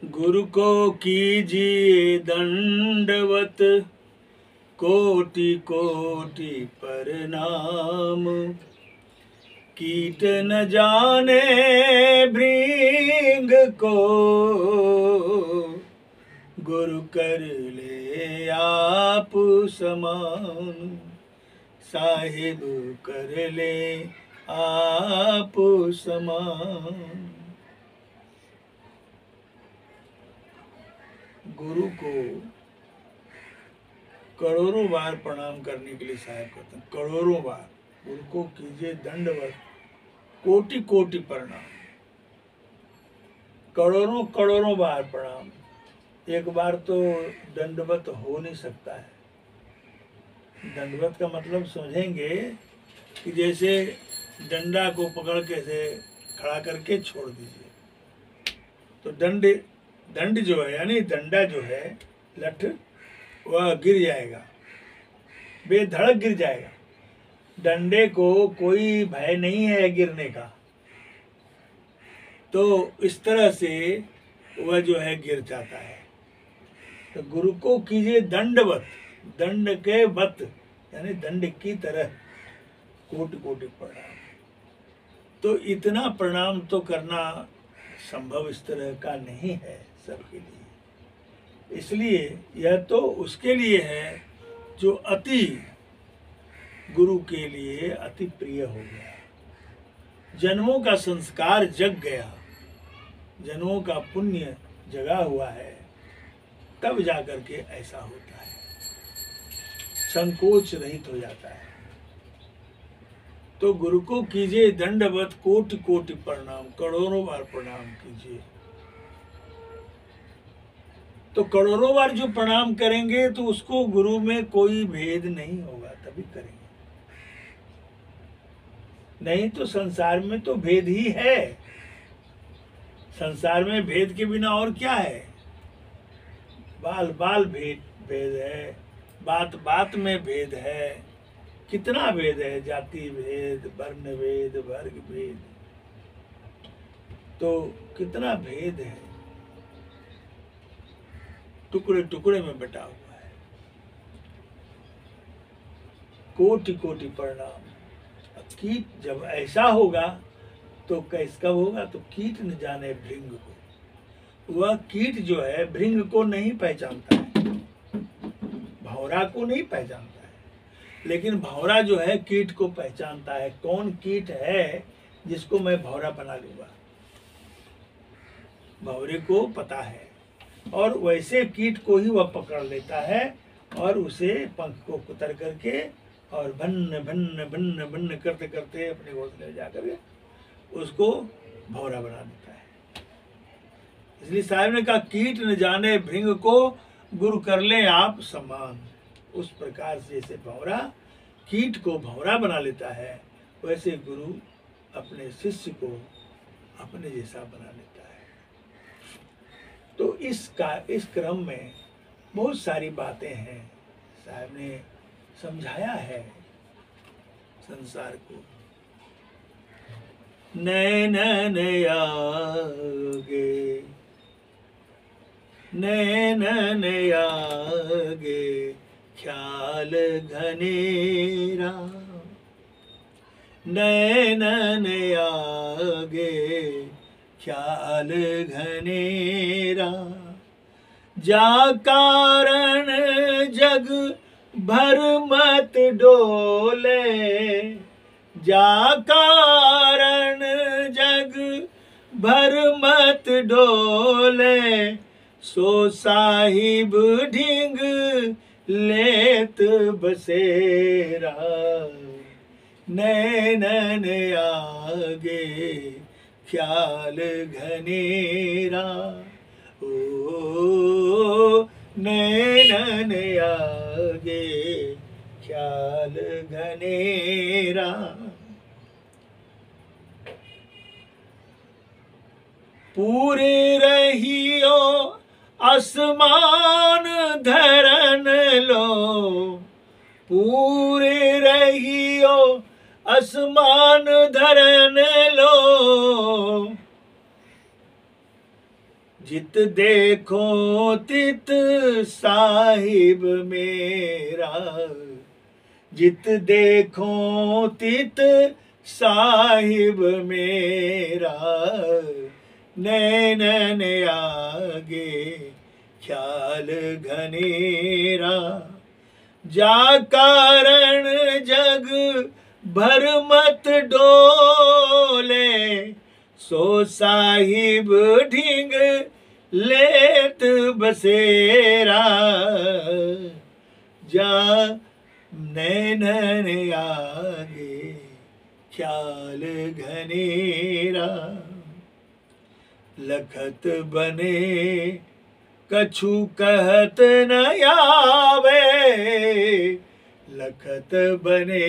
गुरु को कीजिए दंडवत, कोटि कोटि प्रणाम। कीट न जाने भृंग को, गुरु कर ले आप समान। साहिब कर ले आप समान। गुरु को करोड़ों बार प्रणाम करने के लिए साहब कहते हैं, करोड़ों बार। गुरु को कीजिए दंडवत, कोटि कोटि प्रणाम। करोड़ों करोड़ों बार प्रणाम। एक बार तो दंडवत हो नहीं सकता है। दंडवत का मतलब समझेंगे कि जैसे डंडा को पकड़ के से खड़ा करके छोड़ दीजिए, तो दंड जो है यानी डंडा जो है लठ, वह गिर जाएगा, बेधड़क गिर जाएगा। डंडे को कोई भय नहीं है गिरने का, तो इस तरह से वह जो है गिर जाता है। तो गुरु को कीजिए दंडवत, दंड के वत यानी दंड की तरह कोटि कोटि प्रणाम। तो इतना प्रणाम तो करना संभव इस तरह का नहीं है सबके लिए। इसलिए यह तो उसके लिए है जो अति गुरु के लिए अति प्रिय हो गया, जन्मों का संस्कार जग गया, जन्मों का पुण्य जगा हुआ है, तब जाकर के ऐसा होता है, संकोच रहित हो जाता है। तो गुरु को कीजिए दंडवत, कोटि कोटि प्रणाम, करोड़ों बार प्रणाम कीजिए। तो करोड़ों बार जो प्रणाम करेंगे तो उसको गुरु में कोई भेद नहीं होगा, तभी करेंगे। नहीं तो संसार में तो भेद ही है। संसार में भेद के बिना और क्या है? बाल बाल भेद है, बात बात में भेद है, कितना भेद है, जाति भेद, वर्ण भेद, वर्ग भेद, तो कितना भेद है, टुकड़े टुकड़े में बटा हुआ है। कोटि कोटि प्रणाम। कीट जब ऐसा होगा तो कब होगा? तो कीट न जाने भृंग को। वह कीट जो है भृंग को नहीं पहचानता है, भौरा को नहीं पहचानता है, लेकिन भौरा जो है कीट को पहचानता है। कौन कीट है जिसको मैं भौरा बना लूंगा? भौरे को पता है, और वैसे कीट को ही वह पकड़ लेता है और उसे पंख को कुतर करके और भन्न भन्न भन्न भन्न करते करते अपने घोंसले में जाकर उसको भौरा बना देता है। इसलिए साहब ने कहा, कीट न जाने भृंग को, गुरु कर ले आप समान। उस प्रकार से जैसे भौरा कीट को भौरा बना लेता है, वैसे गुरु अपने शिष्य को अपने जैसा बना लेता है। तो इस क्रम में बहुत सारी बातें हैं, साहब ने समझाया है संसार को। नैनन आगे, नैनन आगे ख्याल घनेरा, नैनन आगे ख्याल घनेरा, जा कारण जग भर मत डोले, जा कारण जग भर मत डोले, सो साहिब ढींग लेत बसेरा, नैनन आगे ख्याल घनेरा, ओ नैनन आगे ख्याल घनेरा। पूरे रहियो आसमान धरन लो, पूरे रहियो आसमान धरन लो, जित देखो तित साहिब मेरा, जित देखो तित साहिब मेरा, नैनन आगे ख्याल घनेरा, जा कारण जग भर मत डोले, सो साहिब ढींग लेत बसेरा, जा नैनन आगे ख्याल घनेरा, लखत बने कछु कहत न आवे, लखत बने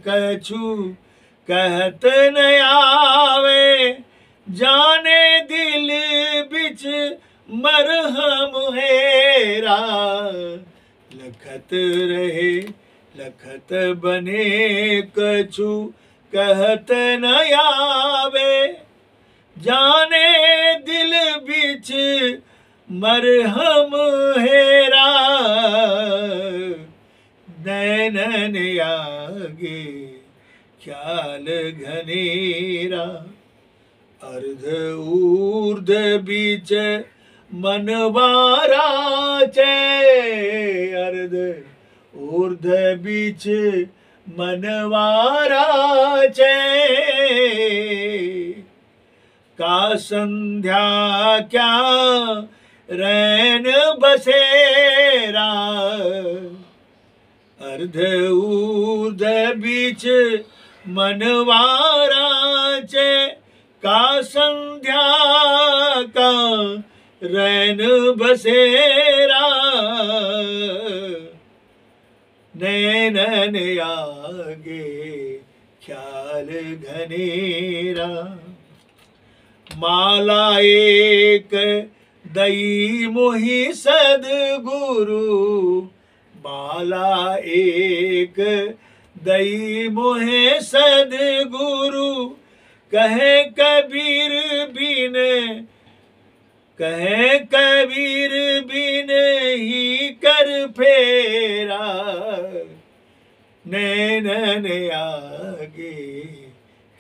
कछु कहत न आवे, जाने दिल बिच मरहम हेरा, लखत रहे लखत बने कछु कहत न आवे, जाने दिल बिच मरहम हेरा, नैनन आगे ख्याल घनेरा, अर्ध ऊर्ध बीच मनवारा चे, अर्ध ऊर्ध बीच मनवारा चे, का संध्या क्या रैन बसेरा, अर्ध ऊर्ध बीच मनवारा चे, का संध्या का रैन बसेरा, नैनन आगे ख्याल घनेरा, माला एक दई मोहि सद्गुरु, माला एक दई मोहे सद्गुरु, कहे कबीर बिन, कहे कबीर बिन ही कर फेरा, नैनन आगे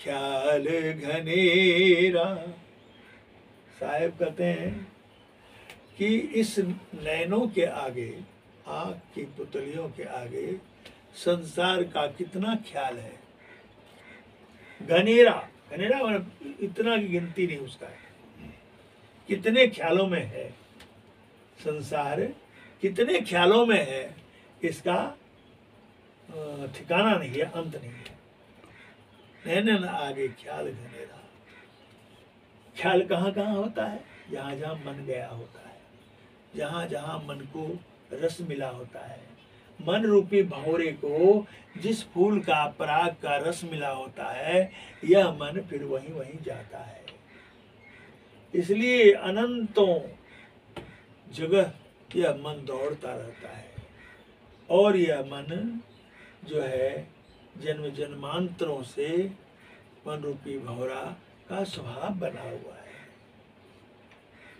ख्याल घनेरा। साहब कहते हैं कि इस नैनों के आगे, आँख की पुतलियों के आगे संसार का कितना ख्याल है। घनेरा, घनेरा मतलब इतना की गिनती नहीं उसका है, कितने ख्यालों में है संसार, कितने ख्यालों में है, इसका ठिकाना नहीं है, अंत नहीं है। नैनन आगे ख्याल घनेरा, ख्याल कहाँ कहाँ होता है? जहाँ जहाँ मन गया होता है, जहाँ जहाँ मन को रस मिला होता है, मन रूपी भंवरे को जिस फूल का पराग का रस मिला होता है, यह मन फिर वहीं वहीं जाता है। इसलिए अनंतों जगह यह मन दौड़ता रहता है, और यह मन जो है जन्म जन्मांतरों से मन रूपी भंवरा का स्वभाव बना हुआ है।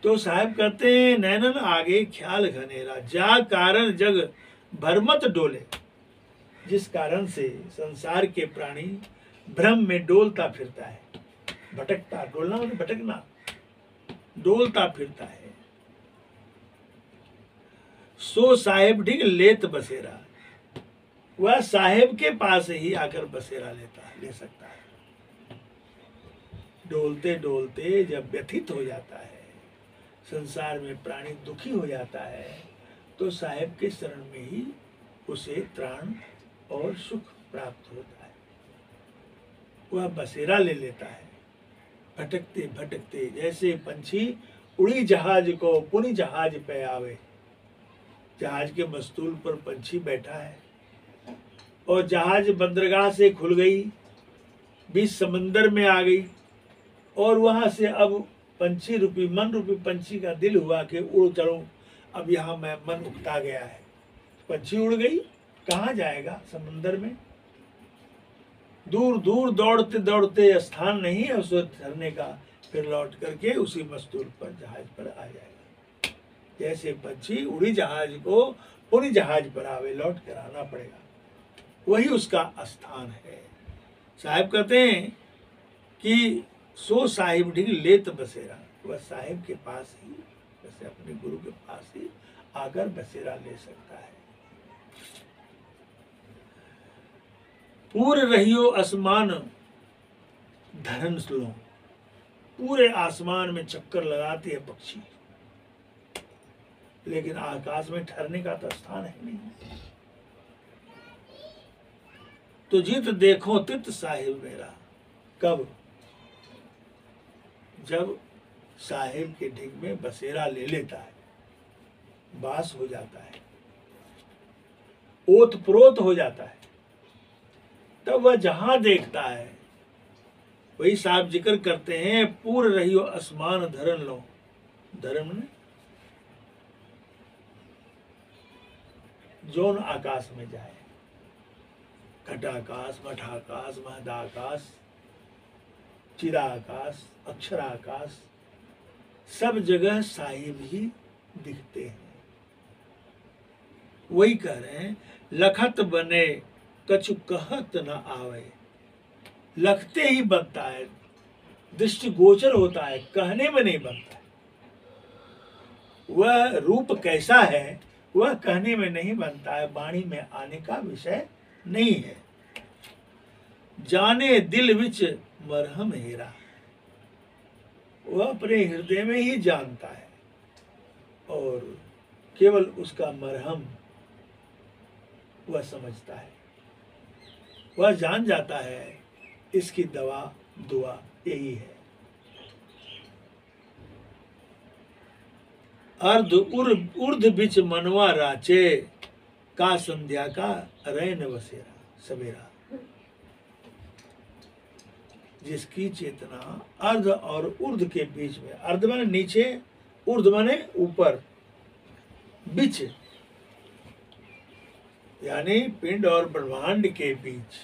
तो साहब कहते हैं नैनन आगे ख्याल घनेरा, जा कारण जग भरमत डोले, जिस कारण से संसार के प्राणी भ्रम में डोलता फिरता है, भटकता, डोलना मतलब भटकना, डोलता फिरता है, सो साहेब ढींग लेत बसेरा, वह साहेब के पास ही आकर बसेरा ले सकता है। डोलते डोलते जब व्यथित हो जाता है, संसार में प्राणी दुखी हो जाता है, तो साहेब के शरण में ही उसे त्राण और सुख प्राप्त होता है। वह बसेरा ले लेता है। भटकते भटकते जैसे पंछी उड़ी जहाज को पुनि जहाज पे आवे, जहाज के मस्तूल पर पंछी बैठा है और जहाज बंदरगाह से खुल गई, बीच समंदर में आ गई, और वहां से अब पंछी रूपी मन रूपी पंछी का दिल हुआ कि उड़ चलूं, अब यहाँ मैं मन उकता गया है। पंछी उड़ गई, कहाँ जाएगा? समंदर में। दूर दूर दौड़ते दौड़ते स्थान नहीं है उसे ठहरने का, फिर लौट करके उसी मस्तूल पर जहाज पर आ जाएगा। जैसे पक्षी उड़ी जहाज को उड़ी जहाज पर आवे, लौट कर आना पड़ेगा, वही उसका स्थान है। साहिब कहते हैं कि सो साहिब ढिग लेत बसेरा, वह साहिब के पास ही, वैसे अपने गुरु के पास ही आकर बसेरा ले सकता है। पूरे रहियो आसमान धरन सुनो, पूरे आसमान में चक्कर लगाते हैं पक्षी, लेकिन आकाश में ठहरने का तो स्थान है नहीं। तो जित देखो तित साहिब मेरा, कब? जब साहिब के ढिग में बसेरा ले लेता है, बास हो जाता है, ओत प्रोत हो जाता है, तब वह जहां देखता है वही साहब जिक्र करते हैं। पूर रहियो आसमान धरन लो, धर्म ने जोन आकाश में जाए, घटाकाश, मठाकाश, महदाकाश, चिराकाश, अक्षराकाश, सब जगह साहिब ही दिखते हैं। वही कह रहे हैं, लखत बने कछु कहत न आवे, लखते ही बनता है, दृष्टि गोचर होता है, कहने में नहीं बनता है। वह रूप कैसा है वह कहने में नहीं बनता है, वाणी में आने का विषय नहीं है। जाने दिल विच मरहम हेरा, वह अपने हृदय में ही जानता है और केवल उसका मरहम वह समझता है, वह जान जाता है इसकी दवा दुआ यही है। अर्ध उर्ध बिच मनवा राचे, का संध्या का रैन बसेरा सवेरा, जिसकी चेतना अर्ध और ऊर्ध के बीच में, अर्ध माने नीचे, ऊर्ध माने ऊपर, बीच यानी पिंड और ब्रह्मांड के बीच,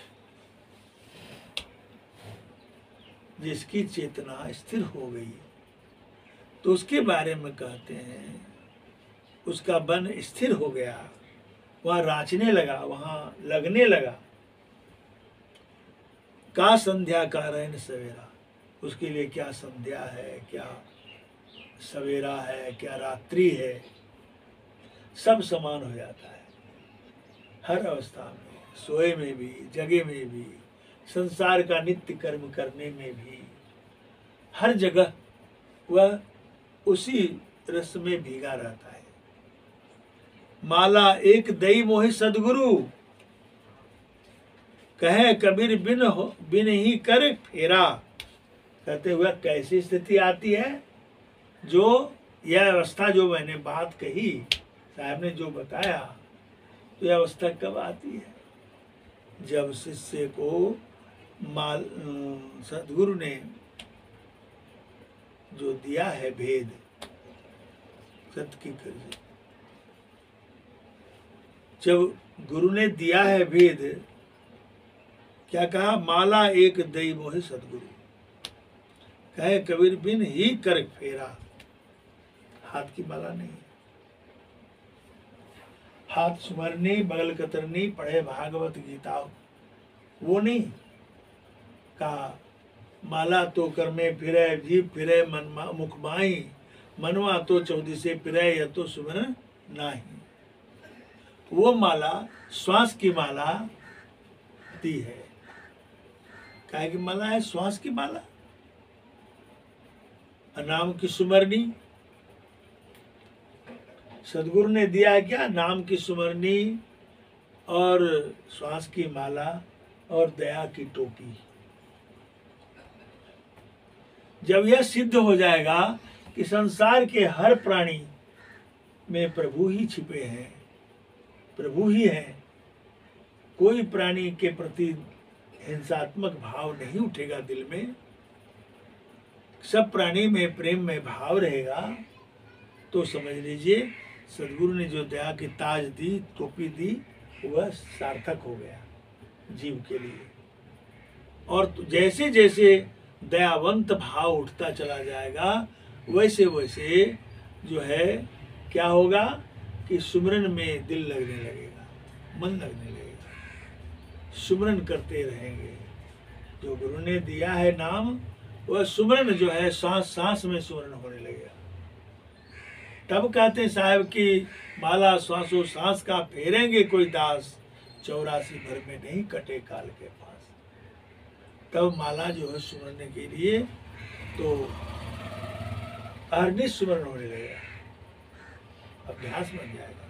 जिसकी चेतना स्थिर हो गई, तो उसके बारे में कहते हैं उसका मन स्थिर हो गया, वहां राचने लगा, वहां लगने लगा। का संध्या का रैन सवेरा, उसके लिए क्या संध्या है, क्या सवेरा है, क्या रात्रि है, सब समान हो जाता है। हर अवस्था में, सोए में भी, जगे में भी, संसार का नित्य कर्म करने में भी, हर जगह वह उसी रस में भीगा रहता है। माला एक दई मोहि सदगुरु, कहे कबीर बिन ही कर फेरा। कहते हुए कैसी स्थिति आती है, जो यह अवस्था जो मैंने बात कही, साहब ने जो बताया, तो यह अवस्था कब आती है? जब शिष्य को सदगुरु ने जो दिया है भेद सत्य की खोज, जब गुरु ने दिया है भेद, क्या कहा? माला एक दई मोहि सदगुरु, कहे कबीर बिन ही कर फेरा। हाथ की माला नहीं, हाथ सुमरनी, बगल कतरनी, पढ़े भागवत गीता, वो नहीं कहा। माला तो कर में फिरे, जीव फिरे मन मुख माही, मनवा तो चौदी से फिरे, यह तो सुमरन नाही। वो माला श्वास की माला दी है। काहे की माला है? श्वास की माला। नाम की सुमरनी सदगुरु ने दिया है क्या? नाम की सुमरनी और श्वास की माला और दया की टोपी। जब यह सिद्ध हो जाएगा कि संसार के हर प्राणी में प्रभु ही छिपे हैं, प्रभु ही है, कोई प्राणी के प्रति हिंसात्मक भाव नहीं उठेगा दिल में, सब प्राणी में प्रेम में भाव रहेगा, तो समझ लीजिए सदगुरु ने जो दया की ताज दी, टोपी दी, वह सार्थक हो गया जीव के लिए। और जैसे जैसे दयावंत भाव उठता चला जाएगा, वैसे वैसे जो है क्या होगा कि सुमिरन में दिल लगने लगेगा, मन लगने लगेगा, सुमिरन करते रहेंगे। जो गुरु ने दिया है नाम, वह सुमिरन जो है सांस सांस में सुमिरन होने लगेगा। तब कहते हैं साहब की माला सांसों सांस का फेरेंगे कोई दास, 84 भर में नहीं कटे काल के पास। तब माला जो है सुमरने के लिए तो अहरनिश सुमरण होने लगेगा, अभ्यास बन जाएगा।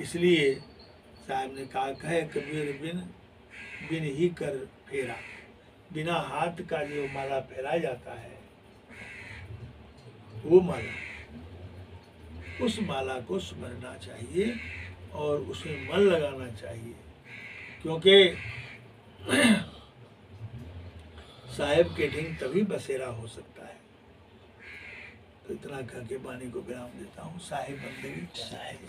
इसलिए साहब ने कहा, कहे कबीर बिन बिन ही कर फेरा, बिना हाथ का जो माला फेरा जाता है वो माला, उस माला को सुमरना चाहिए और उसमें मन लगाना चाहिए। क्योंकि साहेब के ढिंग तभी बसेरा हो सकता है। तो इतना कह के वाणी को विराम देता हूँ। साहेब बंदगी साहेब।